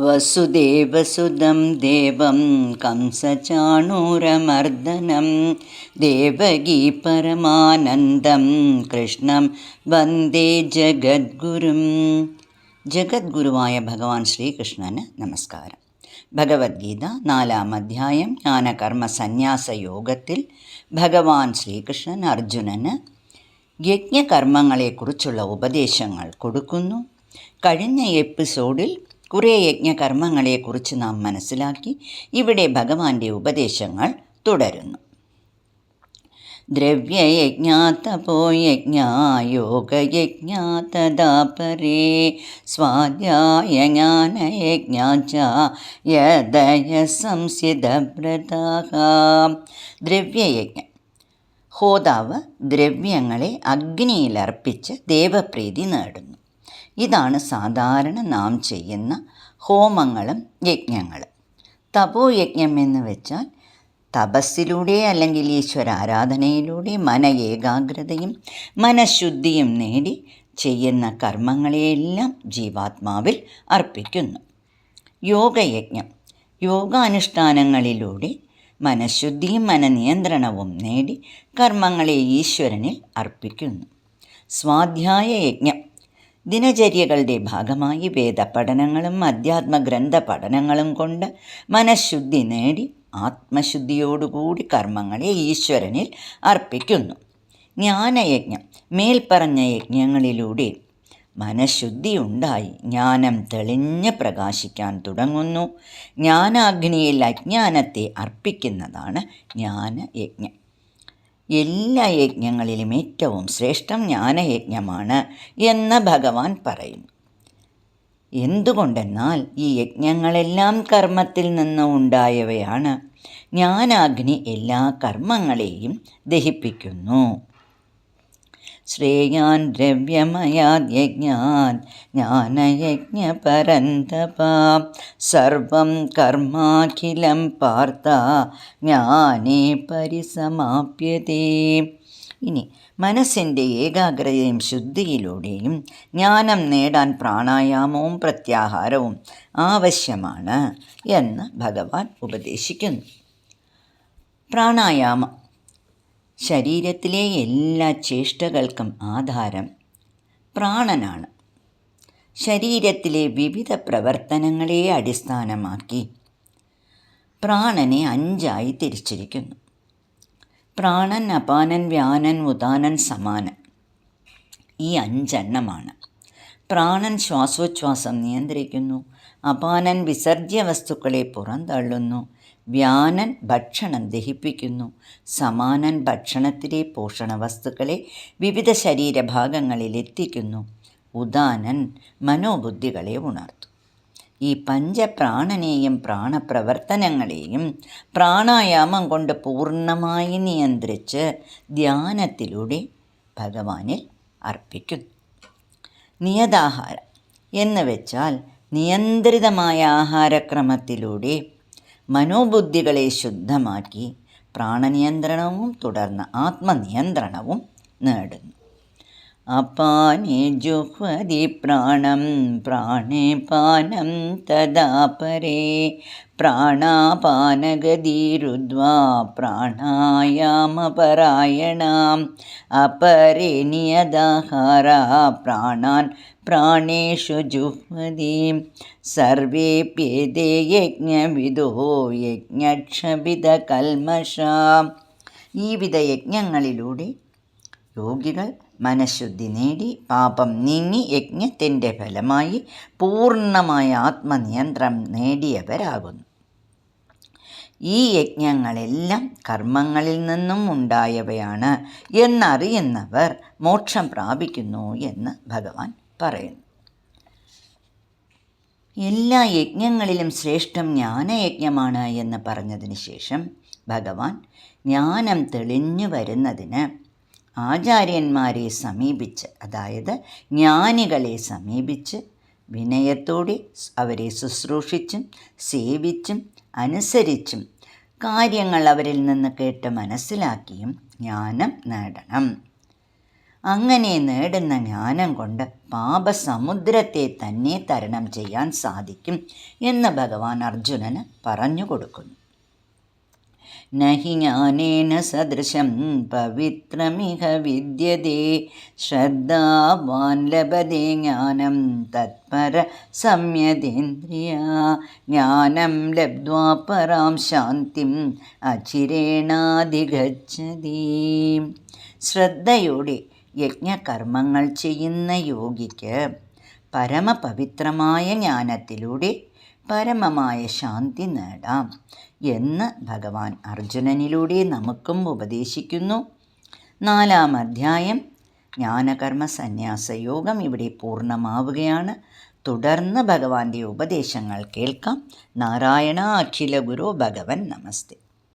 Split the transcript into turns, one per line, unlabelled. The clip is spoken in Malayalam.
വസുദേവസുതം ദേവം കംസചാണൂരമർദ്ദനം ദേവകീ പരമാനന്ദം കൃഷ്ണം വന്ദേ ജഗദ്ഗുരും. ജഗദ്ഗുരുവായ ഭഗവാൻ ശ്രീകൃഷ്ണന് നമസ്കാരം. ഭഗവത്ഗീത 4-ാം അധ്യായം ജ്ഞാനകർമ്മ സന്യാസ യോഗത്തിൽ ഭഗവാൻ ശ്രീകൃഷ്ണൻ അർജുനന് യജ്ഞകർമ്മങ്ങളെക്കുറിച്ചുള്ള ഉപദേശങ്ങൾ കൊടുക്കുന്നു. കഴിഞ്ഞ എപ്പിസോഡിൽ കുറേ യജ്ഞകർമ്മങ്ങളെക്കുറിച്ച് നാം മനസ്സിലാക്കി. ഇവിടെ ഭഗവാന്റെ ഉപദേശങ്ങൾ തുടരുന്നു. ദ്രവ്യയജ്ഞാതപോയജ്ഞ യോഗയജ്ഞാതദാപരേ സ്വാധ്യായ ജ്ഞാനയജ്ഞാച യദയ സംസിതവ്രതാഃ. ദ്രവ്യയജ്ഞം. ഹോതാവ് ദ്രവ്യങ്ങളെ അഗ്നിയിലർപ്പിച്ച് ദേവപ്രീതി നേടുന്നു. ഇതാണ് സാധാരണ നാം ചെയ്യുന്ന ഹോമങ്ങളും യജ്ഞങ്ങളും. തപോയജ്ഞം എന്ന് വെച്ചാൽ തപസ്സിലൂടെ അല്ലെങ്കിൽ ഈശ്വരാരാധനയിലൂടെ ഏകാഗ്രതയും മനഃശുദ്ധിയും നേടി ചെയ്യുന്ന കർമ്മങ്ങളെയെല്ലാം ജീവാത്മാവിൽ അർപ്പിക്കുന്നു. യോഗയജ്ഞം. യോഗാനുഷ്ഠാനങ്ങളിലൂടെ മനഃശുദ്ധിയും മനനിയന്ത്രണവും നേടി കർമ്മങ്ങളെ ഈശ്വരനിൽ അർപ്പിക്കുന്നു. സ്വാധ്യായ യജ്ഞം. ദിനചര്യകളുടെ ഭാഗമായി വേദപഠനങ്ങളും അധ്യാത്മഗ്രന്ഥ പഠനങ്ങളും കൊണ്ട് മനഃശുദ്ധി നേടി ആത്മശുദ്ധിയോടുകൂടി കർമ്മങ്ങളെ ഈശ്വരനിൽ അർപ്പിക്കുന്നു. ജ്ഞാനയജ്ഞം. മേൽപ്പറഞ്ഞ യജ്ഞങ്ങളിലൂടെ മനഃശുദ്ധി ഉണ്ടായി ജ്ഞാനം തെളിഞ്ഞ് പ്രകാശിക്കാൻ തുടങ്ങുന്നു. ജ്ഞാനാഗ്നിയിൽ അജ്ഞാനത്തെ അർപ്പിക്കുന്നതാണ് ജ്ഞാനയജ്ഞം. എല്ലാ യജ്ഞങ്ങളിലും ഏറ്റവും ശ്രേഷ്ഠം ജ്ഞാനയജ്ഞമാണ് എന്ന് ഭഗവാൻ പറയുന്നു. എന്തുകൊണ്ടെന്നാൽ ഈ യജ്ഞങ്ങളെല്ലാം കർമ്മത്തിൽ നിന്ന് ഉണ്ടായവയാണ്. ജ്ഞാനാഗ്നി എല്ലാ കർമ്മങ്ങളെയും ദഹിപ്പിക്കുന്നു. ശ്രേയാൻ ദ്രവ്യമയാദ്യജ്ഞാൻ ജ്ഞാനയജ്ഞപരന്തപ സർവം കർമാഖിലം പാർത്ഥ ജ്ഞാനേ പരിസമാപ്യതേ. ഇനി മനസ്സിൻ്റെ ഏകാഗ്രതയും ശുദ്ധിയിലൂടെയും ജ്ഞാനം നേടാൻ പ്രാണായാമവും പ്രത്യാഹാരവും ആവശ്യമാണ് എന്ന് ഭഗവാൻ ഉപദേശിക്കുന്നു. പ്രാണായാമം. ശരീരത്തിലെ എല്ലാ ചേഷ്ടകൾക്കും ആധാരം പ്രാണനാണ്. ശരീരത്തിലെ വിവിധ പ്രവർത്തനങ്ങളെ അടിസ്ഥാനമാക്കി പ്രാണനെ 5ആയി തിരിച്ചിരിക്കുന്നു. പ്രാണൻ, അപാനൻ, വ്യാനൻ, ഉദാനൻ, സമാനൻ. ഈ 5 എണ്ണമാണ്. പ്രാണൻ ശ്വാസോച്ഛ്വാസം നിയന്ത്രിക്കുന്നു. അപാനൻ വിസർജ്യ വസ്തുക്കളെ പുറന്തള്ളുന്നു. വ്യാനൻ ഭക്ഷണം ദഹിപ്പിക്കുന്നു. സമാനൻ ഭക്ഷണത്തിലെ പോഷണ വസ്തുക്കളെ വിവിധ ശരീരഭാഗങ്ങളിൽ എത്തിക്കുന്നു. ഉദാനൻ മനോബുദ്ധികളെ ഉണർത്തും. ഈ പഞ്ചപ്രാണനെയും പ്രാണപ്രവർത്തനങ്ങളെയും പ്രാണായാമം കൊണ്ട് പൂർണ്ണമായി നിയന്ത്രിച്ച് ധ്യാനത്തിലൂടെ ഭഗവാനിൽ അർപ്പിക്കുന്നു. നിയതാഹാരം എന്ന് വെച്ചാൽ നിയന്ത്രിതമായ ആഹാരക്രമത്തിലൂടെ മനോബുദ്ധികളെ ശുദ്ധമാക്കി പ്രാണനിയന്ത്രണവും തുടർന്ന് ആത്മനിയന്ത്രണവും നേടുന്നു. അപാനേ ജുഹ്വതി പ്രാണം പ്രാണേ പാനം തദാ പരേ പ്രാണാപാനഗതിരുദ്ധ്വാ പ്രാണായാമപരായണാം അപരേ നിയതാഹാരാ പ്രാണാൻ പ്രാണേഷു ജുഹ്വതി സർവേപ്യേതേ യജ്ഞവിദോ യജ്ഞക്ഷപിതകൽമഷാ. ഈ വിധ യജ്ഞങ്ങളിലൂടെ യോഗികൾ മനഃശുദ്ധി നേടി പാപം നീങ്ങി യജ്ഞത്തിൻ്റെ ഫലമായി പൂർണ്ണമായ ആത്മനിയന്ത്രണം നേടിയവരാകുന്നു. ഈ യജ്ഞങ്ങളെല്ലാം കർമ്മങ്ങളിൽ നിന്നും ഉണ്ടായവയാണ് എന്നറിയുന്നവർ മോക്ഷം പ്രാപിക്കുന്നു എന്ന് ഭഗവാൻ പറയുന്നു. എല്ലാ യജ്ഞങ്ങളിലും ശ്രേഷ്ഠം ജ്ഞാനയജ്ഞമാണ് എന്ന് പറഞ്ഞതിന് ശേഷം ഭഗവാൻ ജ്ഞാനം തെളിഞ്ഞു വരുന്നതിന് ആചാര്യന്മാരെ സമീപിച്ച്, അതായത് ജ്ഞാനികളെ സമീപിച്ച് വിനയത്തോടെ അവരെ ശുശ്രൂഷിച്ചും സേവിച്ചും അനുസരിച്ചും കാര്യങ്ങൾ അവരിൽ നിന്ന് കേട്ട് മനസ്സിലാക്കിയും ജ്ഞാനം നേടണം. അങ്ങനെ നേടുന്ന ജ്ഞാനം കൊണ്ട് പാപസമുദ്രത്തെ തന്നെ തരണം ചെയ്യാൻ സാധിക്കും എന്ന് ഭഗവാൻ അർജുനന് പറഞ്ഞു കൊടുക്കുന്നു. നഹി ജ്ഞാനേന സദൃശം പവിത്രമിഹ വിദ്യതേ ശ്രദ്ധാവാൻ ലഭതേ ജ്ഞാനം തത്പര സംയതേന്ദ്രിയ ജ്ഞാനം ലബ്ധ്വാ പരാം ശാന്തിം അചിരേണാധിഗച്ഛതി. ശ്രദ്ധയോടെ യജ്ഞകർമ്മങ്ങൾ ചെയ്യുന്ന യോഗിക്ക് പരമപവിത്രമായ ജ്ഞാനത്തിലൂടെ പരമമായ ശാന്തി നേടാം എന്ന് ഭഗവാൻ അർജുനനിലൂടെ നമുക്കും ഉപദേശിക്കുന്നു. 4-ാം അധ്യായം ജ്ഞാനകർമ്മ സന്യാസയോഗം ഇവിടെ പൂർണ്ണമാവുകയാണ്. തുടർന്ന് ഭഗവാന്റെ ഉപദേശങ്ങൾ കേൾക്കാം. നാരായണ അഖില ഗുരു ഭഗവൻ നമസ്തേ.